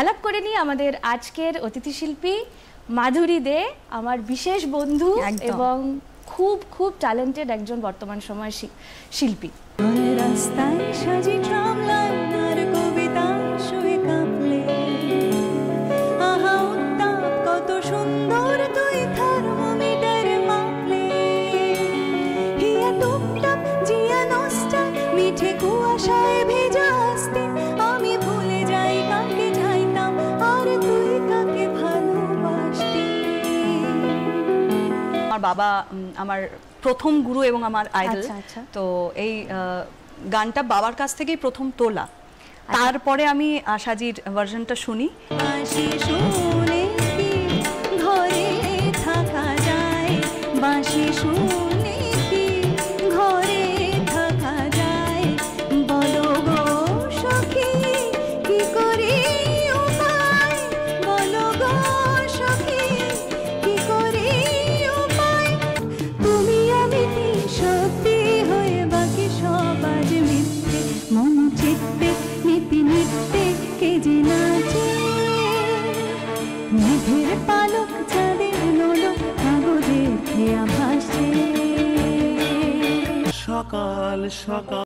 আলাপ করে নিই আমাদের আজকের অতিথি শিল্পী মাধুরী দে, আমার বিশেষ বন্ধু এবং খুব খুব ট্যালেন্টেড একজন বর্তমান সময়ের শিল্পী। রাস্তায় সাজি ট্রামলাইন আর কবিতা শুয়ে কাঁপলে, আহা উত্তাপ কত সুন্দর তুই থার্মোমিটার মাপলে, হিয়া টুপটাপ জিয়া নষ্টা মিঠে কুয়াশায় ভেজা আসতে, আমি ভুলে যাই কাকে চাইতাম আর তুই কাকে ভালোবাসতি। আমার বাবা আমার প্রথম গুরু এবং আমার আইডল। তো এই গানটা বাবার কাছ থেকেই প্রথম তোলা, তারপরে আমি আশাজির ভার্সনটা শুনি। বাঁশি শুনে কি ঘরে থাকা যায়, বাঁশি শুনে কি ঘরে থাকা যায়, বলো গো সখী কি করি উপায়, বলো গো সখী কি করি উপায়, তুমি আমি সত্যি হয়ে বাকি সব আজ মিথ্যে, মন চিত্তে নীতি নিত্যে কে যে নাচে, মেঘের পালক চাঁদের লোলক কাগজে খেয়া ভাসে। সকাল সকাল